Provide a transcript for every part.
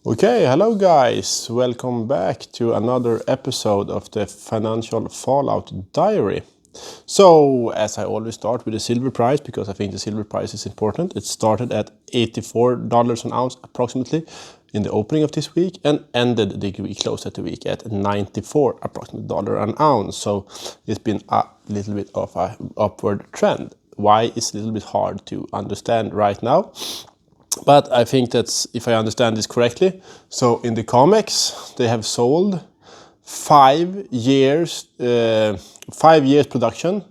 Okay, hello guys, welcome back to another episode of the Financial Fallout Diary. So, as I always start with the silver price, because I think the silver price is important, it started at $84 an ounce approximately in the opening of this week and ended the week, closed at the week at 94 approximately dollar an ounce. So it's been a little bit of an upward trend. Why is a little bit hard to understand right now. But I think that's, if I understand this correctly, so in the COMEX, they have sold 5 years production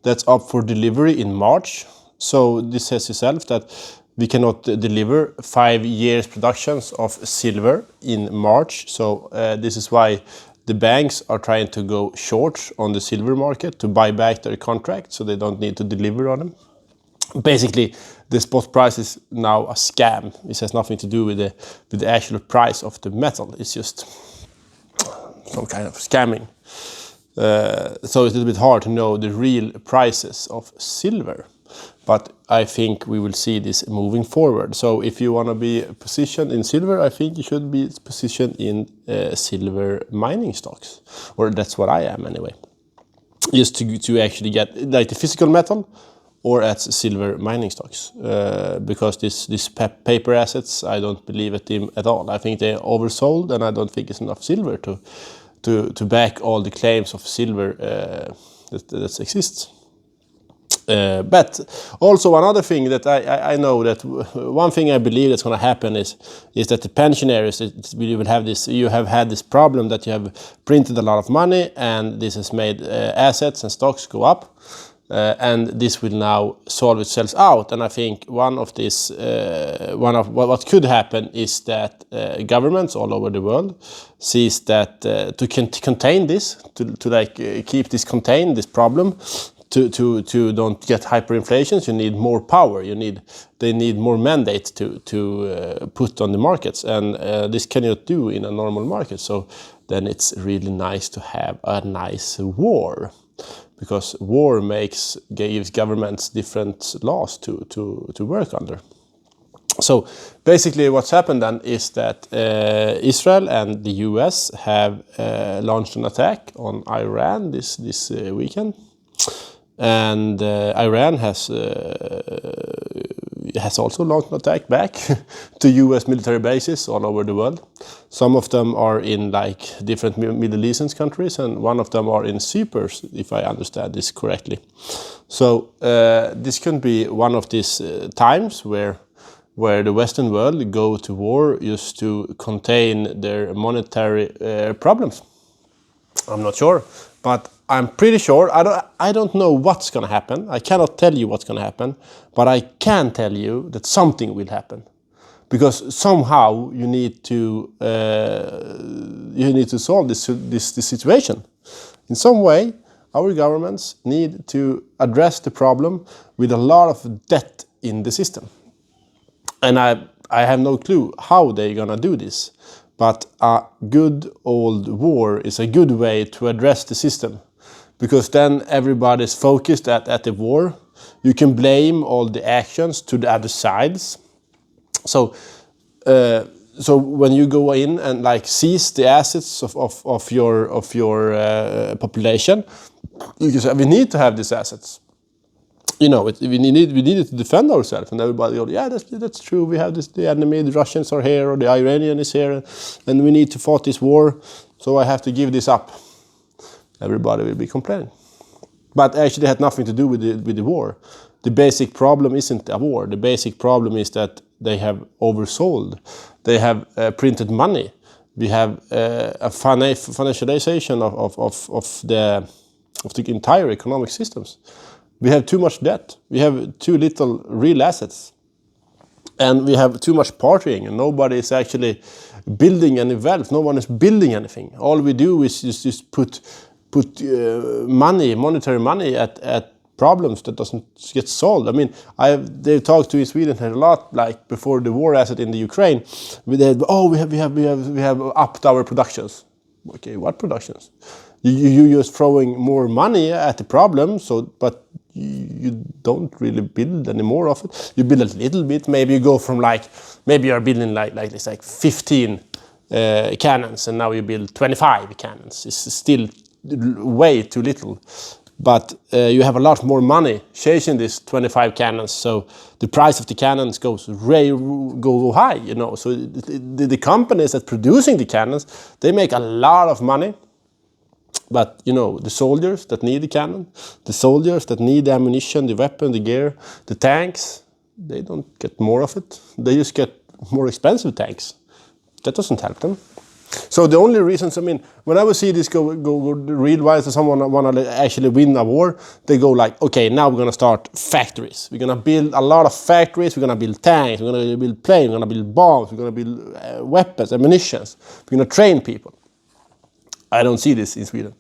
that's up for delivery in March. So this says itself that we cannot deliver 5 years productions of silver in March. So this is why the banks are trying to go short on the silver market to buy back their contract, so they don't need to deliver on them. Basically, the spot price is now a scam. This has nothing to do with the actual price of the metal. It's just some kind of scamming. So it's a little bit hard to know the real prices of silver. But I think we will see this moving forward. So if you want to be positioned in silver, I think you should be positioned in silver mining stocks. Or that's what I am anyway. Just to actually get like the physical metal, or at silver mining stocks, because these paper assets, I don't believe at them at all. I think they're oversold, and I don't think it's enough silver to back all the claims of silver that exists. But also another thing that I know, that one thing I believe that's going to happen is that the pensioners, you have had this problem that you have printed a lot of money, and this has made assets and stocks go up. And this will now solve itself out. And I think one of what could happen is that governments all over the world sees that to contain this, to keep this contained, this problem, to don't get hyperinflation, you need more power. They need more mandate to put on the markets, and this cannot do in a normal market. So then it's really nice to have a nice war. Because war gives governments different laws to work under. So basically what's happened then is that Israel and the US have launched an attack on Iran this weekend. And Iran has also launched an attack back to US military bases all over the world. Some of them are in like different Middle Eastern countries, and one of them are in Cyprus, if I understand this correctly. So this can be one of these times where the Western world go to war just to contain their monetary problems. I'm not sure, but I'm pretty sure. I don't know what's going to happen. I cannot tell you what's going to happen, but I can tell you that something will happen, because somehow you need to solve this situation in some way. Our governments need to address the problem with a lot of debt in the system, and I have no clue how they're gonna do this. But a good old war is a good way to address the system, because then everybody's focused at the war. You can blame all the actions to the other sides. So when you go in and like seize the assets of your population, you can say we need to have these assets. We needed to defend ourselves, and everybody goes, yeah, that's true. We have the enemy, the Russians are here, or the Iranian is here, and we need to fight this war. So I have to give this up. Everybody will be complaining, but actually it had nothing to do with the war. The basic problem isn't a war. The basic problem is that they have oversold. They have printed money. We have a financialization of the entire economic systems. We have too much debt. We have too little real assets, and we have too much partying, and nobody is actually building any wealth. No one is building anything. All we do is just put monetary money at problems that doesn't get solved. I mean, they've talked to in Sweden a lot, like before the war asset in the Ukraine. We have upped our productions. Okay, what productions? You just throwing more money at the problem. But you don't really build any more of it. You build a little bit. Maybe you go from maybe you're building like 15 cannons, and now you build 25 cannons. It's still way too little. But you have a lot more money chasing these 25 cannons, so the price of the cannons go high, you know. So the companies that producing the cannons, they make a lot of money. But you know, the soldiers that need the cannon, the soldiers that need the ammunition, the weapon, the gear, the tanks, they don't get more of it. They just get more expensive tanks. That doesn't help them. So the only reasons, I mean, whenever I see this go real wise, or someone want to actually win a war, they go like, okay, now we're going to start factories. We're going to build a lot of factories. We're going to build tanks. We're going to build planes. We're going to build bombs. We're going to build weapons, ammunitions. We're going to train people. I don't see this in Sweden.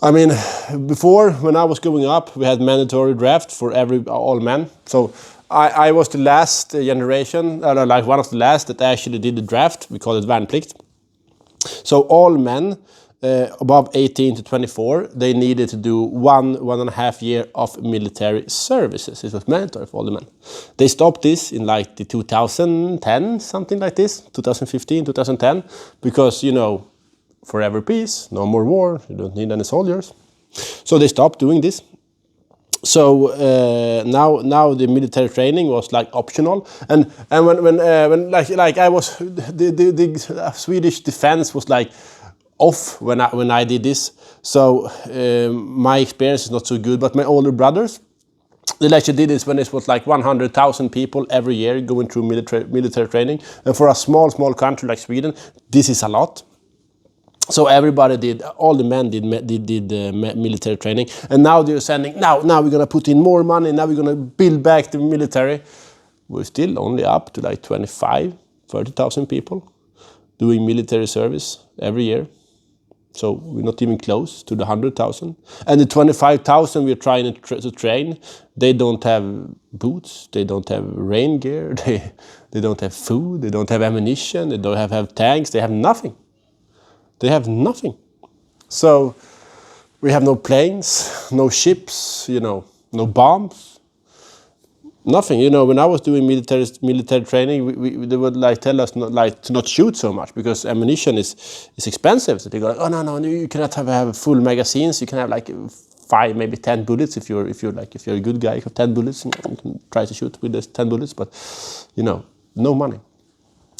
I mean, before, when I was growing up, we had mandatory draft for all men. So I was the last generation, like one of the last that actually did the draft. We call it värnplikt. So all men above 18 to 24, they needed to do 1.5 year of military services. It was mandatory for all the men. They stopped this in like the 2010, something like this, 2015, 2010, because, you know, forever peace, no more war, you don't need any soldiers. So they stopped doing this. So now the military training was like optional, and when like I was the Swedish defense was like off when I did this. So my experience is not so good. But my older brothers, they actually did this when it was like 100,000 people every year going through military training, and for a small country like Sweden, this is a lot. So everybody did, all the men did military training, and now they're sending, now we're gonna put in more money, now we're gonna build back the military. We're still only up to like 30,000 people doing military service every year. So we're not even close to the 100,000. And the 25,000 we're trying to train, they don't have boots, they don't have rain gear, they don't have food, they don't have ammunition, they don't have tanks, they have nothing. They have nothing. So we have no planes, no ships, you know, no bombs, nothing. You know, when I was doing military training, they would like tell us to not shoot so much because ammunition is expensive. So they go like, oh no, you cannot have full magazines. You can have like 5, maybe 10 bullets if you're a good guy. You have 10 bullets, and you can try to shoot with those 10 bullets, but you know, no money.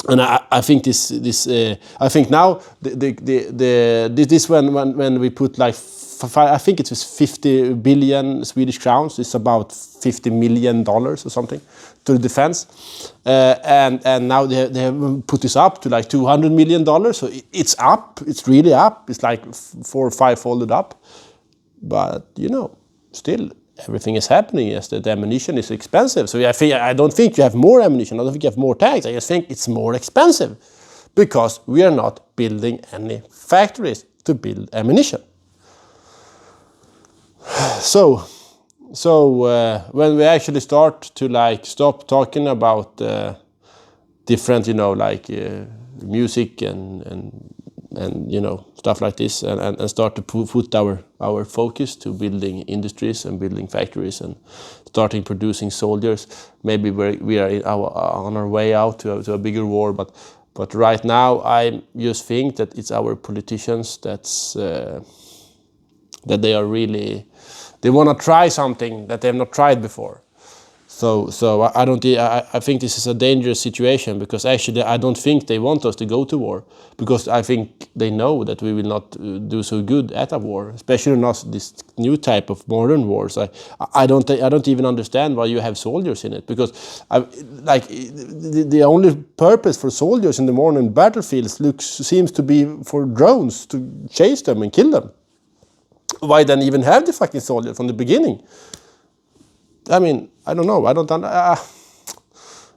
And I think I think now this when we put like I think it was 50 billion Swedish crowns. It's about $50 million or something to the defense, and now they have put this up to like $200 million. So it's up. It's really up. It's like 4 or 5 folded up. But you know, still. Everything is happening. Yes, the ammunition is expensive. So I don't think you have more ammunition. I don't think you have more tanks. I just think it's more expensive because we are not building any factories to build ammunition. So when we actually start to like stop talking about different, you know, like music and you know, stuff like this, and start to put our focus to building industries and building factories and starting producing soldiers. Maybe we are on our way out to a bigger war, but right now I just think that it's our politicians that they are really, they want to try something that they have not tried before. So I think this is a dangerous situation because actually I don't think they want us to go to war because I think they know that we will not do so good at a war, especially not this new type of modern wars. I don't even understand why you have soldiers in it because the only purpose for soldiers in the modern battlefields seems to be for drones to chase them and kill them. Why then even have the fucking soldier from the beginning? I mean, I don't know.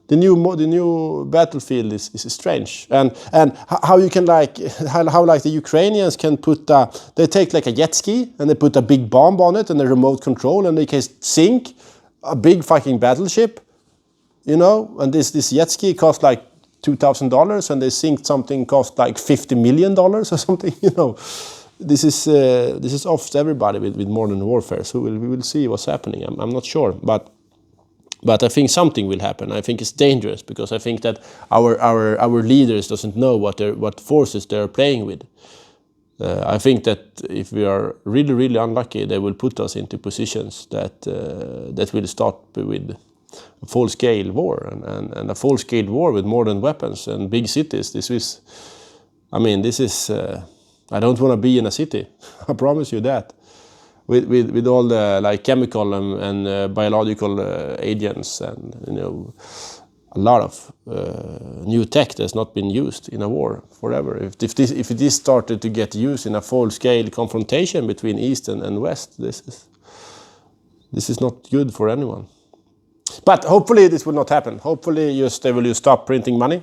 The new battlefield is strange, and how you can like how like the Ukrainians can put they take like a jet ski and they put a big bomb on it and a remote control and they can sink a big fucking battleship, you know. And this jet ski costs like $2,000 and they sink something cost like $50 million or something, you know. this is off to everybody with modern warfare. So we will see what's happening. I'm not sure, but I think something will happen. I think it's dangerous because I think that our leaders doesn't know what forces they are playing with. I think that if we are really unlucky, they will put us into positions that will start with a full-scale war and a full-scale war with modern weapons and big cities. This is, I don't want to be in a city. I promise you that. With all the like chemical and biological agents and a lot of new tech that's not been used in a war forever. If this started to get used in a full-scale confrontation between East and West, this is not good for anyone. But hopefully this will not happen. Hopefully they will just stop printing money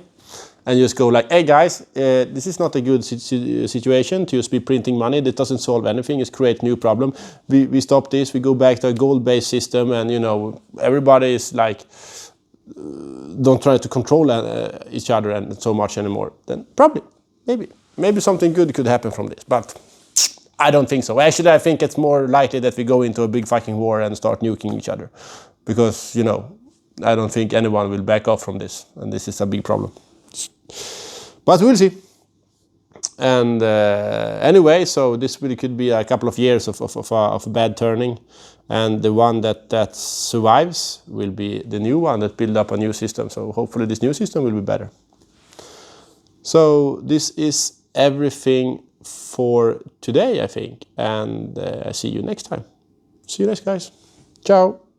and just go like, hey guys, this is not a good situation to just be printing money. That doesn't solve anything. It creates new problem. We stop this. We go back to a gold-based system, and everybody is like, don't try to control each other and so much anymore. Then probably, maybe something good could happen from this. But I don't think so. Actually, I think it's more likely that we go into a big fucking war and start nuking each other, because I don't think anyone will back off from this, and this is a big problem. But we'll see. And anyway, so this really could be a couple of years of bad turning, and the one that survives will be the new one that build up a new system. So hopefully this new system will be better. So this is everything for today, I think, and I see you next time. See you next, guys. Ciao.